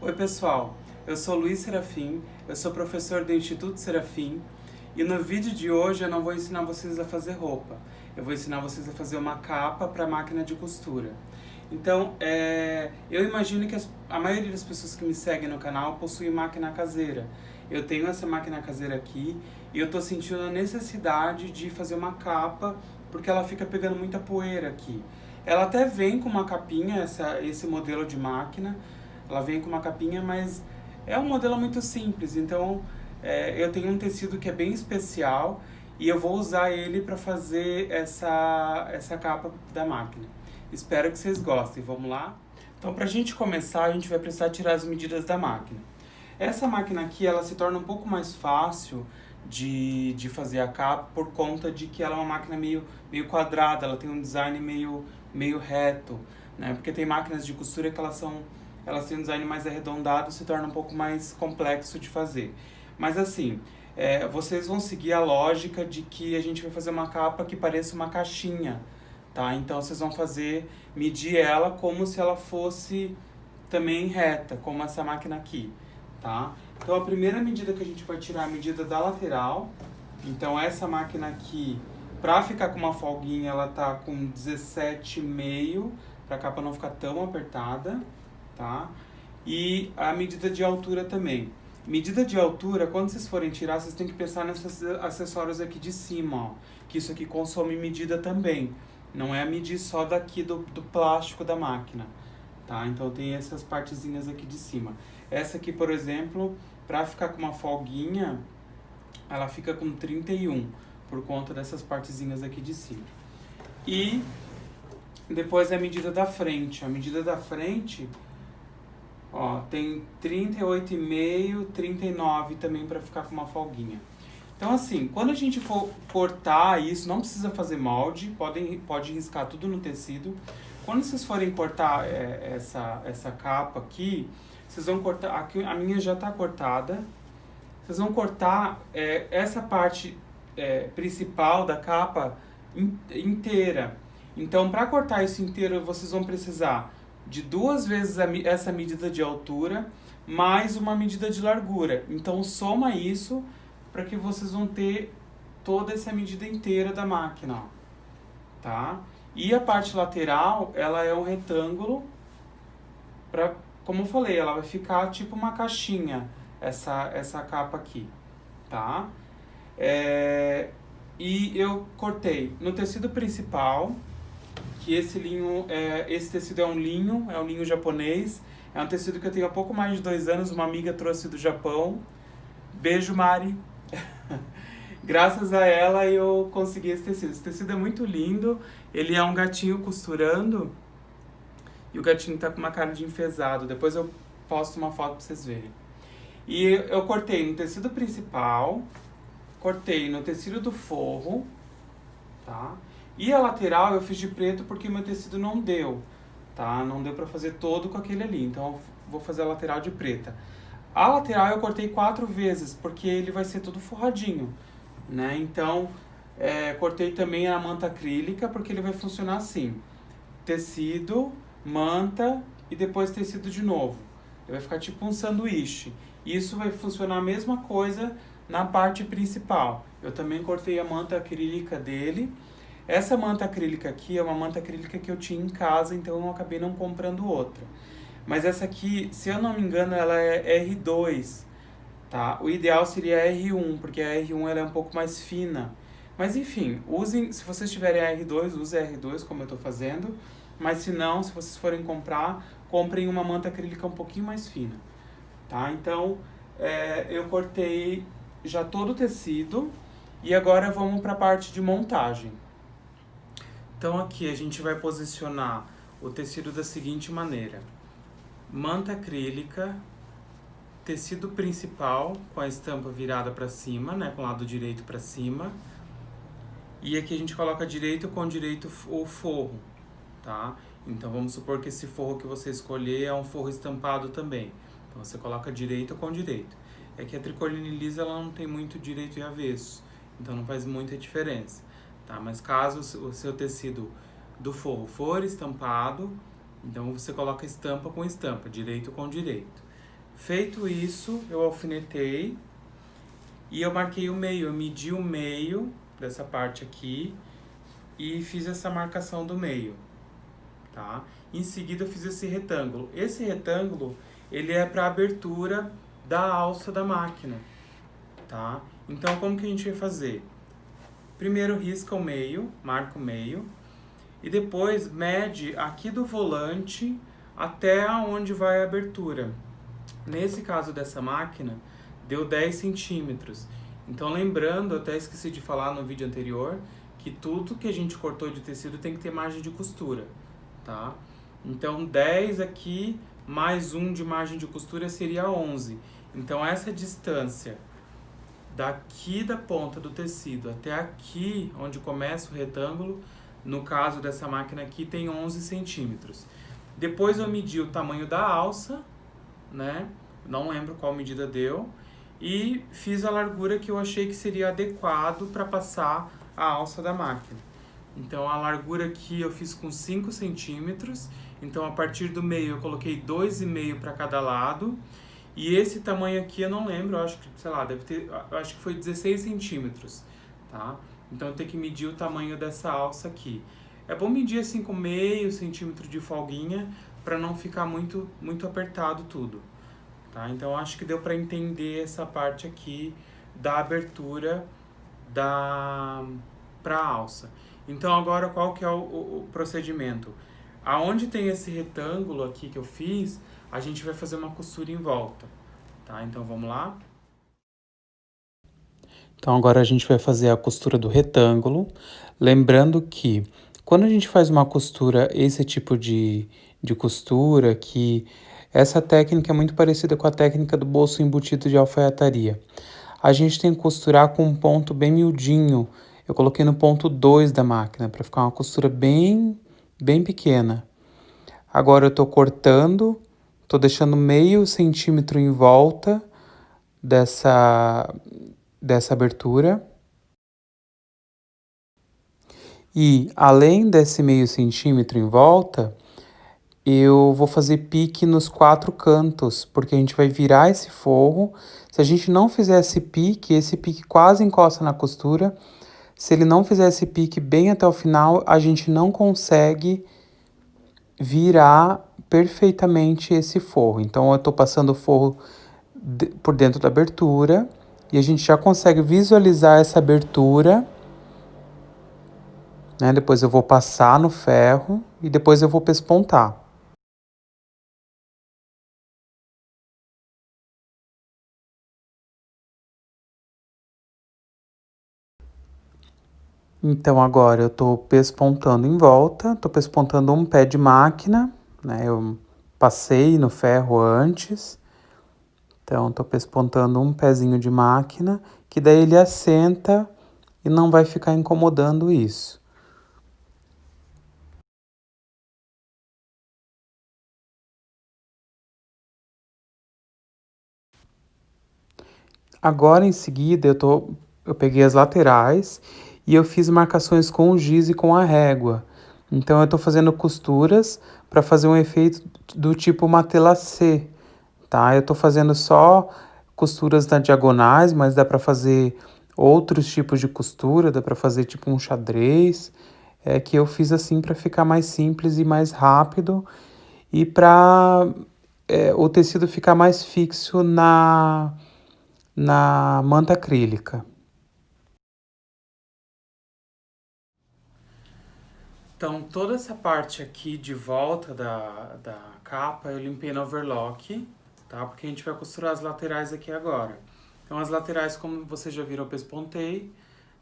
Oi pessoal, eu sou Luiz Serafim, eu sou professor do Instituto Serafim e no vídeo de hoje eu não vou ensinar vocês a fazer roupa, eu vou ensinar vocês a fazer uma capa para máquina de costura. Então, eu imagino que a maioria das pessoas que me seguem no canal possuem máquina caseira. Eu tenho essa máquina caseira aqui e eu estou sentindo a necessidade de fazer uma capa porque ela fica pegando muita poeira aqui. Ela até vem com uma capinha, esse modelo de máquina, ela vem com uma capinha, mas é um modelo muito simples, então eu tenho um tecido que é bem especial e eu vou usar ele para fazer essa capa da máquina. Espero que vocês gostem, vamos lá? Então, para a gente começar, a gente vai precisar tirar as medidas da máquina. Essa máquina aqui, ela se torna um pouco mais fácil de fazer a capa por conta de que ela é uma máquina meio quadrada, ela tem um design meio reto, né? Porque tem máquinas de costura que elas têm um design mais arredondado, se torna um pouco mais complexo de fazer. Mas assim, vocês vão seguir a lógica de que a gente vai fazer uma capa que pareça uma caixinha, tá? Então vocês vão medir ela como se ela fosse também reta, como essa máquina aqui, tá? Então a primeira medida que a gente vai tirar é a medida da lateral. Então essa máquina aqui, pra ficar com uma folguinha, ela tá com 17,5, pra capa não ficar tão apertada, tá? E a medida de altura também. Medida de altura, quando vocês forem tirar, vocês têm que pensar nesses acessórios aqui de cima, ó, que isso aqui consome medida também. Não é medir só daqui do plástico da máquina, tá? Então tem essas partezinhas aqui de cima. Essa aqui, por exemplo, para ficar com uma folguinha, ela fica com 31, por conta dessas partezinhas aqui de cima. E depois é a medida da frente. A medida da frente, ó, tem 38,5, 39 também para ficar com uma folguinha. Então assim, quando a gente for cortar isso, não precisa fazer molde, pode riscar tudo no tecido. Quando vocês forem cortar essa capa aqui, vocês vão cortar, aqui, a minha já está cortada, vocês vão cortar essa parte principal da capa inteira. Então, para cortar isso inteiro, vocês vão precisar de 2 vezes essa medida de altura, mais uma medida de largura. Então, soma isso para que vocês vão ter toda essa medida inteira da máquina, ó, tá? E a parte lateral, ela é um retângulo, como eu falei, ela vai ficar tipo uma caixinha, essa capa aqui, tá? E eu cortei no tecido principal, que esse tecido é um linho japonês, é um tecido que eu tenho há pouco mais de 2 anos, uma amiga trouxe do Japão. Beijo, Mari! Graças a ela eu consegui esse tecido. Esse tecido é muito lindo, ele é um gatinho costurando e o gatinho tá com uma cara de enfesado. Depois eu posto uma foto pra vocês verem. E eu cortei no tecido principal, cortei no tecido do forro, tá? E a lateral eu fiz de preto porque meu tecido não deu, tá? Não deu pra fazer todo com aquele ali, então eu vou fazer a lateral de preta. A lateral eu cortei 4 vezes, porque ele vai ser todo forradinho, né? Então, cortei também a manta acrílica, porque ele vai funcionar assim. Tecido, manta e depois tecido de novo. Ele vai ficar tipo um sanduíche. Isso vai funcionar a mesma coisa na parte principal. Eu também cortei a manta acrílica dele. Essa manta acrílica aqui é uma manta acrílica que eu tinha em casa, então eu acabei não comprando outra. Mas essa aqui, se eu não me engano, ela é R2, tá? O ideal seria R1, porque a R1 ela é um pouco mais fina. Mas enfim, se vocês tiverem a R2, use a R2 como eu estou fazendo. Mas se não, se vocês forem comprar, comprem uma manta acrílica um pouquinho mais fina, tá? Então, eu cortei já todo o tecido e agora vamos para a parte de montagem. Então aqui a gente vai posicionar o tecido da seguinte maneira. Manta acrílica, tecido principal com a estampa virada para cima, né, com o lado direito para cima. E aqui a gente coloca direito com direito o forro, tá? Então vamos supor que esse forro que você escolher é um forro estampado também. Então você coloca direito com direito. É que a tricoline lisa ela não tem muito direito e avesso, então não faz muita diferença, tá? Mas caso o seu tecido do forro for estampado, então você coloca estampa com estampa, direito com direito. Feito isso, eu alfinetei e eu marquei o meio. Eu medi o meio dessa parte aqui e fiz essa marcação do meio, tá? Em seguida eu fiz esse retângulo. Esse retângulo, ele é para abertura da alça da máquina, tá? Então, como que a gente vai fazer? Primeiro risca o meio, marca o meio, e depois mede aqui do volante até onde vai a abertura. Nesse caso dessa máquina, deu 10 centímetros. Então, lembrando, eu até esqueci de falar no vídeo anterior, que tudo que a gente cortou de tecido tem que ter margem de costura, tá? Então, 10 aqui, mais 1 de margem de costura seria 11. Então, essa distância daqui da ponta do tecido até aqui, onde começa o retângulo, no caso dessa máquina aqui, tem 11 centímetros. Depois eu medi o tamanho da alça, né? Não lembro qual medida deu. E fiz a largura que eu achei que seria adequado para passar a alça da máquina. Então, a largura aqui eu fiz com 5 centímetros. Então, a partir do meio, eu coloquei 2,5 para cada lado. E esse tamanho aqui eu não lembro, eu acho que, sei lá, deve ter, eu acho que foi 16 centímetros, tá? Então, eu tenho que medir o tamanho dessa alça aqui. É bom medir assim com meio centímetro de folguinha para não ficar muito apertado tudo, tá? Então, acho que deu para entender essa parte aqui da abertura para a alça. Então, agora qual que é o procedimento? Aonde tem esse retângulo aqui que eu fiz, a gente vai fazer uma costura em volta, tá? Então, vamos lá? Então, agora a gente vai fazer a costura do retângulo. Lembrando que quando a gente faz uma costura, esse tipo de costura, que essa técnica é muito parecida com a técnica do bolso embutido de alfaiataria. A gente tem que costurar com um ponto bem miudinho. Eu coloquei no ponto 2 da máquina, para ficar uma costura bem pequena. Agora eu tô cortando, tô deixando meio centímetro em volta dessa abertura. E além desse meio centímetro em volta, eu vou fazer pique nos 4 cantos, porque a gente vai virar esse forro. Se a gente não fizer esse pique quase encosta na costura. Se ele não fizer esse pique bem até o final, a gente não consegue virar perfeitamente esse forro. Então, eu estou passando o forro por dentro da abertura e a gente já consegue visualizar essa abertura, né? Depois eu vou passar no ferro e depois eu vou pespontar. Então, agora eu estou pespontando em volta, estou pespontando um pé de máquina, né? Eu passei no ferro antes. Então, estou pespontando um pezinho de máquina, que daí ele assenta e não vai ficar incomodando isso. Agora, em seguida, eu peguei as laterais e eu fiz marcações com o giz e com a régua. Então, eu estou fazendo costuras para fazer um efeito do tipo matelassé, tá? Eu estou fazendo só costuras na diagonais, mas dá para fazer outros tipos de costura, dá para fazer tipo um xadrez, que eu fiz assim para ficar mais simples e mais rápido e para o tecido ficar mais fixo na manta acrílica. Então, toda essa parte aqui de volta da capa eu limpei no overlock, tá? Porque a gente vai costurar as laterais aqui agora. Então, as laterais, como vocês já viram, eu pespontei,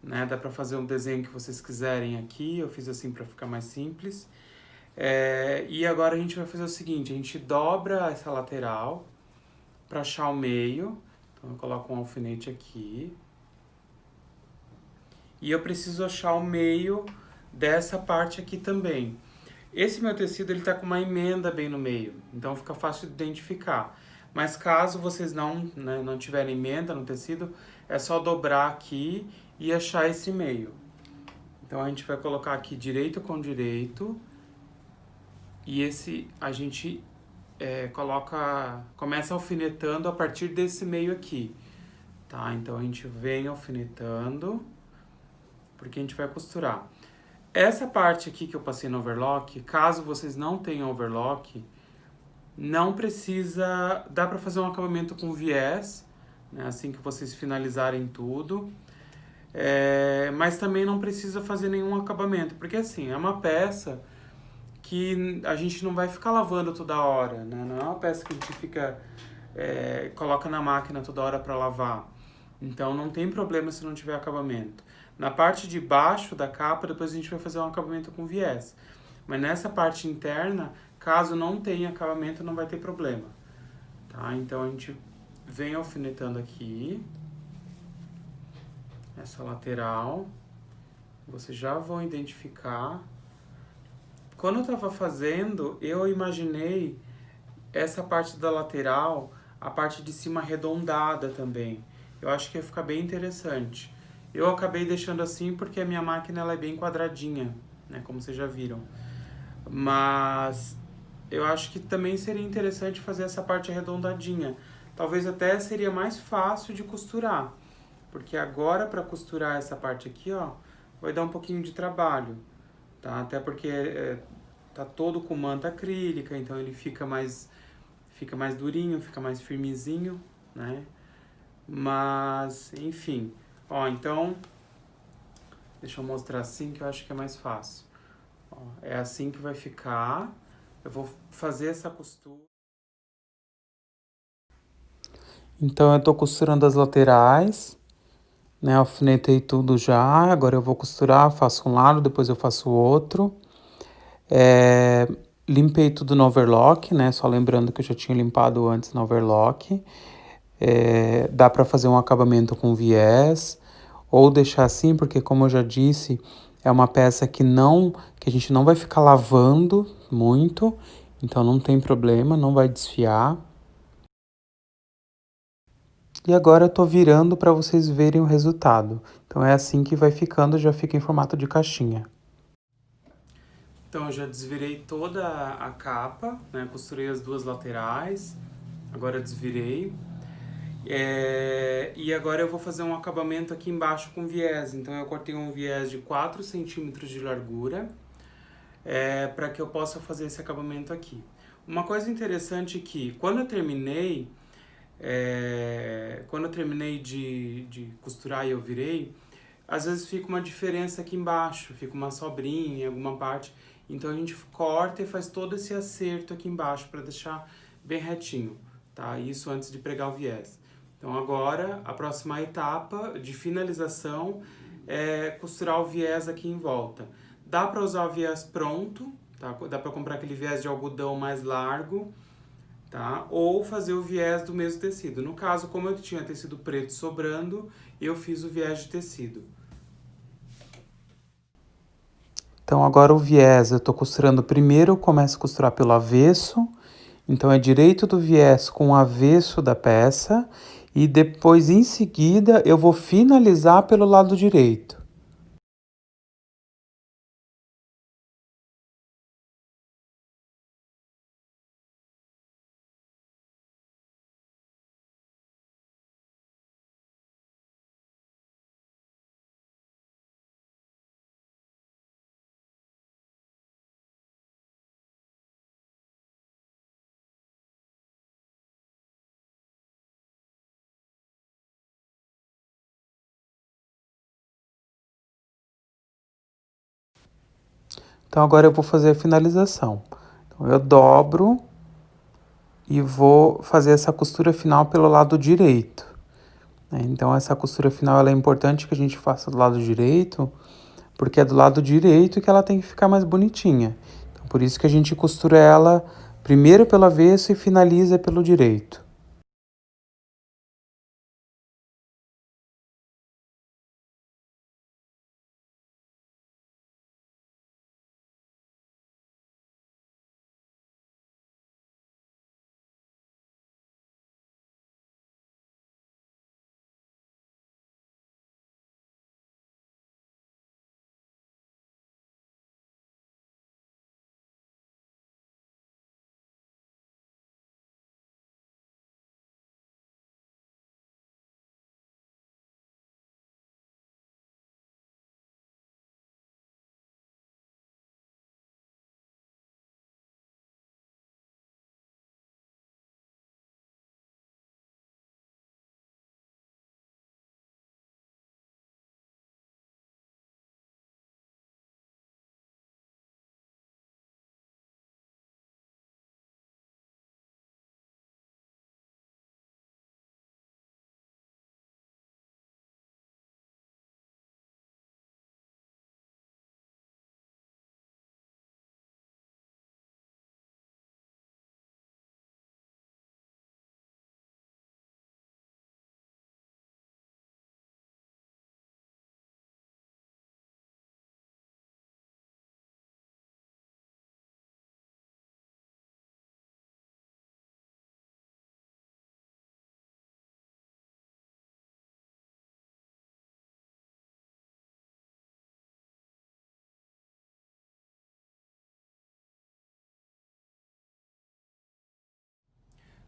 né? Dá pra fazer um desenho que vocês quiserem aqui, eu fiz assim pra ficar mais simples. E agora a gente vai fazer o seguinte, a gente dobra essa lateral pra achar o meio. Então, eu coloco um alfinete aqui. E eu preciso achar o meio dessa parte aqui também. Esse meu tecido ele tá com uma emenda bem no meio, então fica fácil de identificar. Mas caso vocês não tiverem emenda no tecido, é só dobrar aqui e achar esse meio. Então a gente vai colocar aqui direito com direito e esse a gente começa alfinetando a partir desse meio aqui, tá? Então a gente vem alfinetando, porque a gente vai costurar. Essa parte aqui que eu passei no overlock, caso vocês não tenham overlock, não precisa, dá para fazer um acabamento com viés, né, assim que vocês finalizarem tudo. Mas também não precisa fazer nenhum acabamento, porque assim, é uma peça que a gente não vai ficar lavando toda hora, né? Não é uma peça que a gente coloca na máquina toda hora para lavar. Então não tem problema se não tiver acabamento. Na parte de baixo da capa, depois a gente vai fazer um acabamento com viés. Mas nessa parte interna, caso não tenha acabamento, não vai ter problema. Tá? Então a gente vem alfinetando aqui, essa lateral. Vocês já vão identificar. Quando eu estava fazendo, eu imaginei essa parte da lateral, a parte de cima arredondada também. Eu acho que ia ficar bem interessante. Eu acabei deixando assim porque a minha máquina ela é bem quadradinha, né, como vocês já viram. Mas eu acho que também seria interessante fazer essa parte arredondadinha. Talvez até seria mais fácil de costurar, porque agora para costurar essa parte aqui, ó, vai dar um pouquinho de trabalho, tá? Até porque tá todo com manta acrílica, então ele fica mais durinho, fica mais firmezinho, né? Mas, enfim. Ó, então, deixa eu mostrar assim que eu acho que é mais fácil. Ó, é assim que vai ficar. Eu vou fazer essa costura. Então, eu tô costurando as laterais, né? Alfinetei tudo já. Agora eu vou costurar, faço um lado, depois eu faço o outro. Limpei tudo no overlock, né? Só lembrando que eu já tinha limpado antes no overlock. Dá para fazer um acabamento com viés ou deixar assim, porque como eu já disse, é uma peça que a gente não vai ficar lavando muito, então não tem problema, não vai desfiar. E agora eu tô virando para vocês verem o resultado. Então é assim que vai ficando, já fica em formato de caixinha. Então eu já desvirei toda a capa, né? Costurei as duas laterais, agora eu desvirei. E agora eu vou fazer um acabamento aqui embaixo com viés. Então eu cortei um viés de 4 centímetros de largura para que eu possa fazer esse acabamento aqui. Uma coisa interessante é que quando eu terminei de costurar e eu virei, às vezes fica uma diferença aqui embaixo, fica uma sobrinha em alguma parte. Então a gente corta e faz todo esse acerto aqui embaixo para deixar bem retinho, tá? Isso antes de pregar o viés. Então agora a próxima etapa de finalização é costurar o viés aqui em volta. Dá para usar o viés pronto, tá? Dá para comprar aquele viés de algodão mais largo, tá? Ou fazer o viés do mesmo tecido. No caso, como eu tinha tecido preto sobrando, eu fiz o viés de tecido. Então agora o viés, eu tô costurando primeiro, eu começo a costurar pelo avesso. Então é direito do viés com o avesso da peça e depois em seguida eu vou finalizar pelo lado direito. Então agora eu vou fazer a finalização. Então eu dobro e vou fazer essa costura final pelo lado direito, né? Então essa costura final ela é importante que a gente faça do lado direito, porque é do lado direito que ela tem que ficar mais bonitinha. Então, por isso que a gente costura ela primeiro pelo avesso e finaliza pelo direito.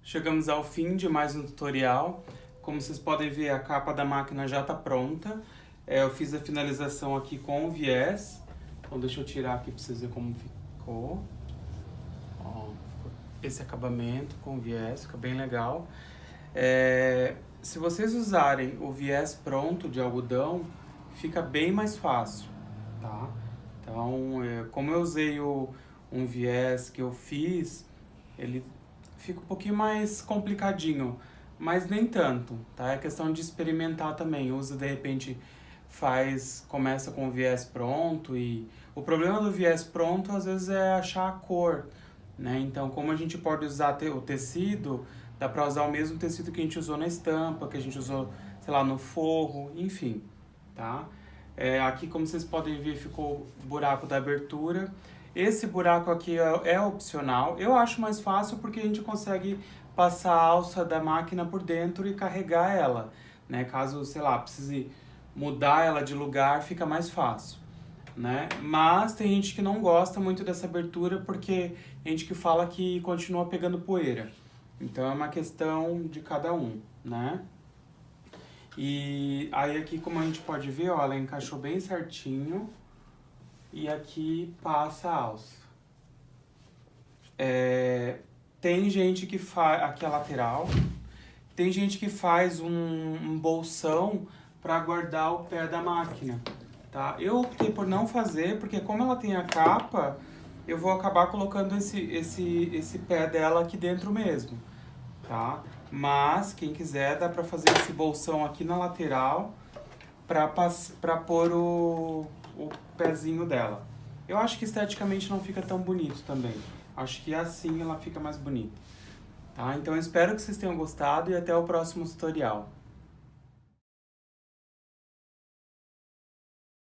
Chegamos ao fim de mais um tutorial. Como vocês podem ver, a capa da máquina já está pronta. Eu fiz a finalização aqui com o viés. Então deixa eu tirar aqui para vocês verem como ficou. Ó, esse acabamento com viés, fica bem legal. Se vocês usarem o viés pronto de algodão, fica bem mais fácil, tá? Então, como eu usei um viés que eu fiz, ele fica um pouquinho mais complicadinho, mas nem tanto, tá? É questão de experimentar também. Usa, de repente, começa com o viés pronto e... O problema do viés pronto, às vezes, é achar a cor, né? Então, como a gente pode usar o tecido, dá pra usar o mesmo tecido que a gente usou na estampa, que a gente usou, sei lá, no forro, enfim, tá? Aqui, como vocês podem ver, ficou o buraco da abertura. Esse buraco aqui é opcional. Eu acho mais fácil porque a gente consegue passar a alça da máquina por dentro e carregar ela, né? Caso, sei lá, precise mudar ela de lugar, fica mais fácil, né? Mas tem gente que não gosta muito dessa abertura porque tem gente que fala que continua pegando poeira. Então é uma questão de cada um, né? E aí aqui, como a gente pode ver, ó, ela encaixou bem certinho. E aqui passa a alça. Tem gente que faz... Aqui a lateral. Tem gente que faz um bolsão para guardar o pé da máquina, tá? Eu optei por não fazer, porque como ela tem a capa, eu vou acabar colocando esse pé dela aqui dentro mesmo, tá? Mas, quem quiser, dá para fazer esse bolsão aqui na lateral para pôr o pezinho dela. Eu acho que esteticamente não fica tão bonito também. Acho que assim ela fica mais bonita. Tá? Então eu espero que vocês tenham gostado e até o próximo tutorial.